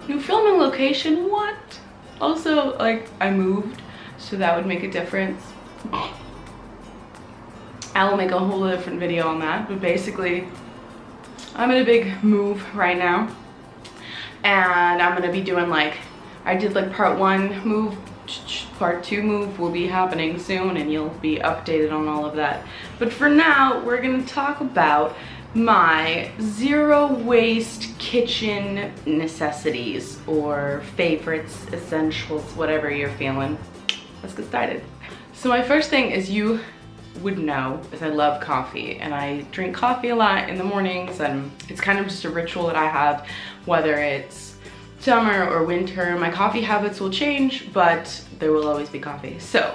New filming location, what? Also, like, I moved, so that would make a difference. I will make a whole different video on that, but basically, I'm in a big move right now. And I'm gonna be doing like, I did like part 1 move, part 2 move will be happening soon, and you'll be updated on all of that. But for now, we're gonna talk about my zero waste kitchen necessities or favorites, essentials, whatever you're feeling. Let's get started. So my first thing, is you would know, is I love coffee, and I drink coffee a lot in the mornings, and it's kind of just a ritual that I have, whether it's summer or winter. My coffee habits will change, but there will always be coffee. So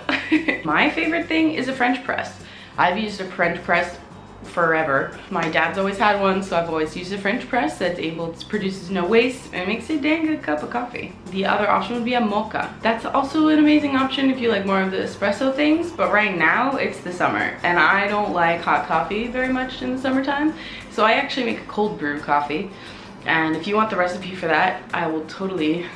my favorite thing is a French press. I've used a French press forever. My dad's always had one, so I've always used a French press that's produces no waste and makes a dang good cup of coffee. The other option would be a mocha. That's also an amazing option if you like more of the espresso things, but right now it's the summer and I don't like hot coffee very much in the summertime, so I actually make a cold brew coffee. And if you want the recipe for that, I will totally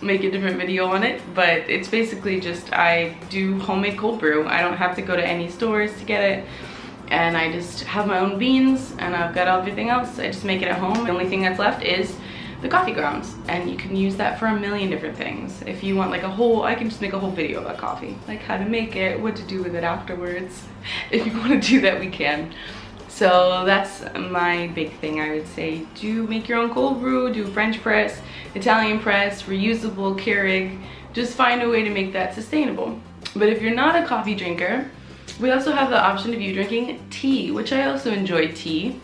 make a different video on it, but it's basically just, I do homemade cold brew. I don't have to go to any stores to get it. And I just have my own beans, and I've got everything else. I just make it at home. The only thing that's left is the coffee grounds, and you can use that for a million different things. If you want like a whole, I can just make a whole video about coffee, like how to make it, what to do with it afterwards. If you want to do that, we can. So that's my big thing, I would say. Do make your own cold brew, do French press, Italian press, reusable Keurig. Just find a way to make that sustainable. But if you're not a coffee drinker, we also have the option of you drinking tea, which I also enjoy tea.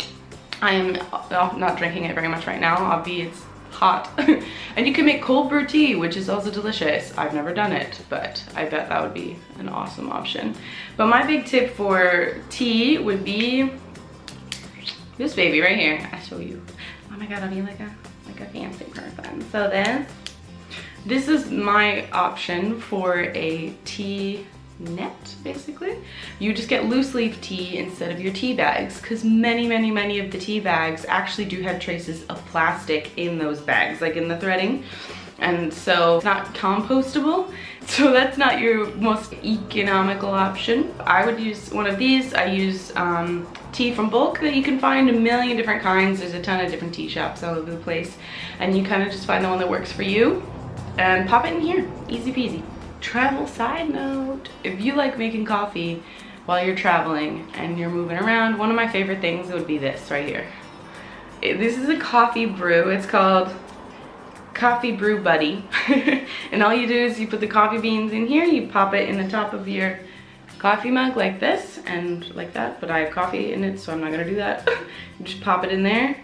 I am not drinking it very much right now, obviously it's hot. And you can make cold brew tea, which is also delicious. I've never done it, but I bet that would be an awesome option. But my big tip for tea would be this baby right here. I'll show you. Oh my god, I'll be like a fancy person. So this is my option for a tea net, basically. You just get loose leaf tea instead of your tea bags, because many of the tea bags actually do have traces of plastic in those bags, like in the threading, and so it's not compostable, so that's not your most economical option. I would use one of these. I use tea from bulk that you can find a million different kinds. There's a ton of different tea shops all over the place, and you kind of just find the one that works for you and pop it in here, easy peasy. Travel side note, if you like making coffee while you're traveling and you're moving around, one of my favorite things would be this right here. This is a coffee brew. It's called Coffee Brew Buddy. And all you do is you put the coffee beans in here, you pop it in the top of your coffee mug like this and like that, but I have coffee in it, so I'm not gonna do that. You just pop it in there,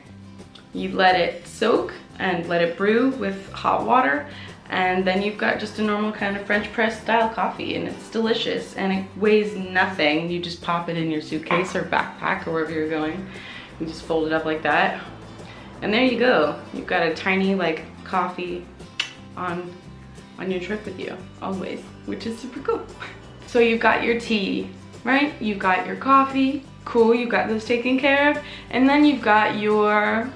you let it soak and let it brew with hot water, and then you've got just a normal kind of French press style coffee, and it's delicious and it weighs nothing. You just pop it in your suitcase or backpack or wherever you're going. You just fold it up like that, and there you go. You've got a tiny like coffee on your trip with you always, which is super cool. So you've got your tea, right? You've got your coffee, cool, you've got those taken care of, and then you've got your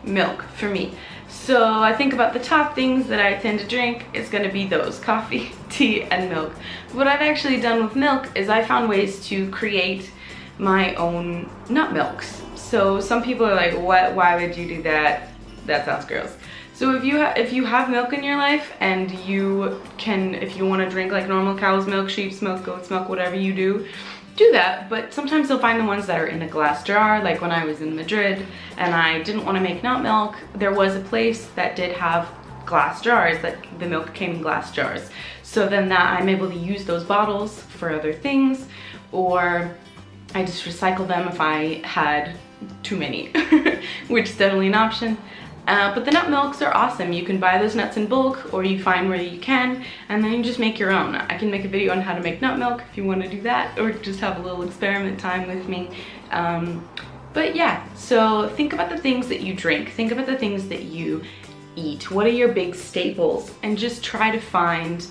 milk for me. So I think about the top things that I tend to drink is gonna be those: coffee, tea, and milk. What I've actually done with milk is I found ways to create my own nut milks. So some people are like, what, why would you do that? That sounds gross. So if you have milk in your life, and you can, if you wanna drink like normal cow's milk, sheep's milk, goat's milk, whatever you do that. But sometimes you'll find the ones that are in a glass jar. Like when I was in Madrid and I didn't want to make nut milk, there was a place that did have glass jars, that the milk came in glass jars. So then I'm able to use those bottles for other things, or I just recycle them if I had too many, which is definitely an option. But the nut milks are awesome. You can buy those nuts in bulk, or you find where you can, and then you just make your own. I can make a video on how to make nut milk if you want to do that, or just have a little experiment time with me. But yeah, so think about the things that you drink. Think about the things that you eat. What are your big staples? And just try to find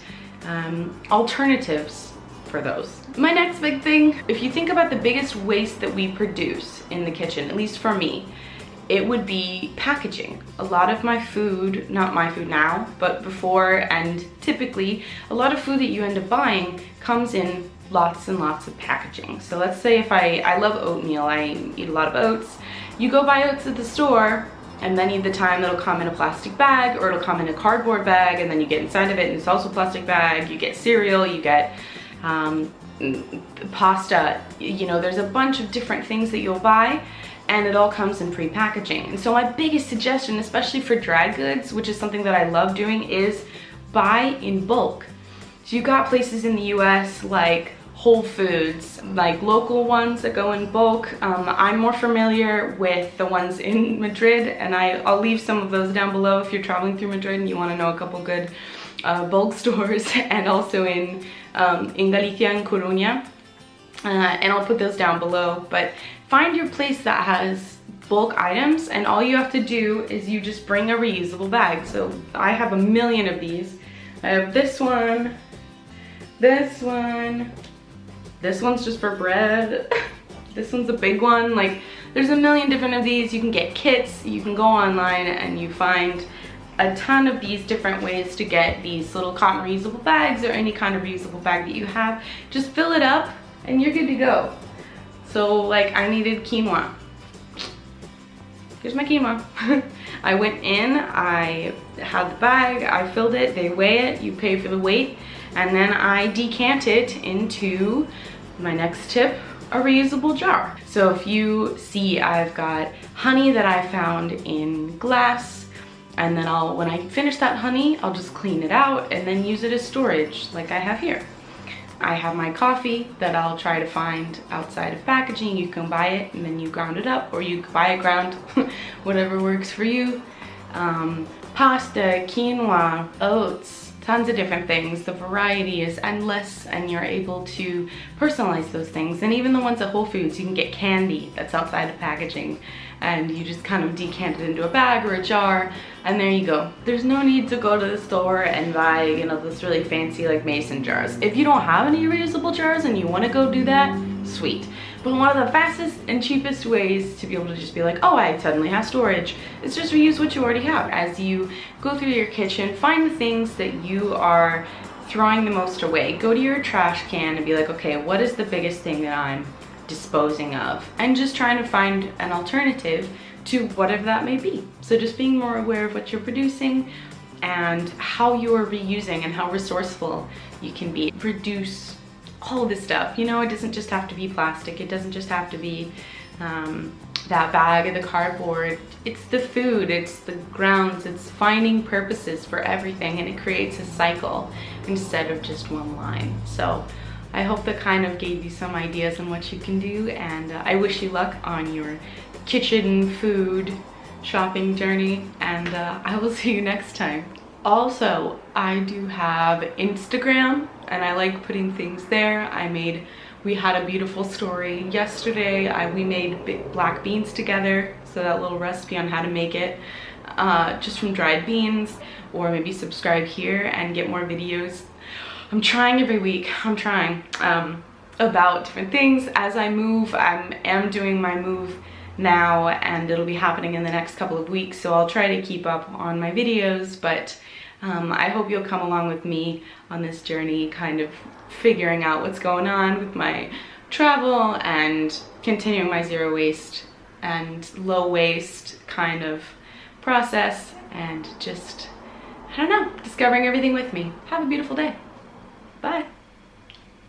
alternatives for those. My next big thing, if you think about the biggest waste that we produce in the kitchen, at least for me, it would be packaging. A lot of my food, not my food now, but before, and typically a lot of food that you end up buying comes in lots and lots of packaging. So let's say if I love oatmeal, I eat a lot of oats. You go buy oats at the store, and many of the time it'll come in a plastic bag, or it'll come in a cardboard bag, and then you get inside of it and it's also a plastic bag. You get cereal, you get pasta, you know, there's a bunch of different things that you'll buy, and it all comes in pre-packaging. And so my biggest suggestion, especially for dry goods, which is something that I love doing, is buy in bulk. So you've got places in the US like Whole Foods, like local ones that go in bulk. I'm more familiar with the ones in Madrid, and I'll leave some of those down below if you're traveling through Madrid and you want to know a couple good bulk stores, and also in Galicia and Coruña, and I'll put those down below. But find your place that has bulk items, and all you have to do is you just bring a reusable bag. So I have a million of these. I have this one, this one, this one's just for bread, this one's a big one. Like, there's a million different of these. You can get kits, you can go online and you find a ton of these different ways to get these little cotton reusable bags, or any kind of reusable bag that you have. Just fill it up and you're good to go. So like, I needed quinoa. Here's my quinoa. I went in, I had the bag, I filled it, they weigh it, you pay for the weight, and then I decant it into, my next tip, a reusable jar. So if you see, I've got honey that I found in glass, and then when I finish that honey, I'll just clean it out and then use it as storage, like I have here. I have my coffee that I'll try to find outside of packaging. You can buy it and then you ground it up, or you buy it ground, whatever works for you. Pasta, quinoa, oats, tons of different things. The variety is endless, and you're able to personalize those things. And even the ones at Whole Foods, you can get candy that's outside of packaging, and you just kind of decant it into a bag or a jar, and there you go. There's no need to go to the store and buy, you know, this really fancy like mason jars. If you don't have any reusable jars and you want to go do that, sweet. But one of the fastest and cheapest ways to be able to just be like, oh, I suddenly have storage, is just reuse what you already have. As you go through your kitchen, find the things that you are throwing the most away. Go to your trash can and be like, okay, what is the biggest thing that I'm disposing of? And just trying to find an alternative to whatever that may be. So just being more aware of what you're producing and how you are reusing and how resourceful you can be. Reduce all this stuff, you know. It doesn't just have to be plastic, it doesn't just have to be that bag or the cardboard. It's the food, it's the grounds, it's finding purposes for everything, and it creates a cycle instead of just one line. So I hope that kind of gave you some ideas on what you can do, and I wish you luck on your kitchen food shopping journey, and I will see you next time. Also, I do have Instagram, and I like putting things there. We had a beautiful story yesterday. We made black beans together, so that little recipe on how to make it just from dried beans. Or maybe subscribe here and get more videos. I'm trying every week, about different things. As I move, I am doing my move now, and it'll be happening in the next couple of weeks, so I'll try to keep up on my videos. But I hope you'll come along with me on this journey, kind of figuring out what's going on with my travel and continuing my zero waste and low waste kind of process, and just, I don't know, discovering everything with me. Have a beautiful day.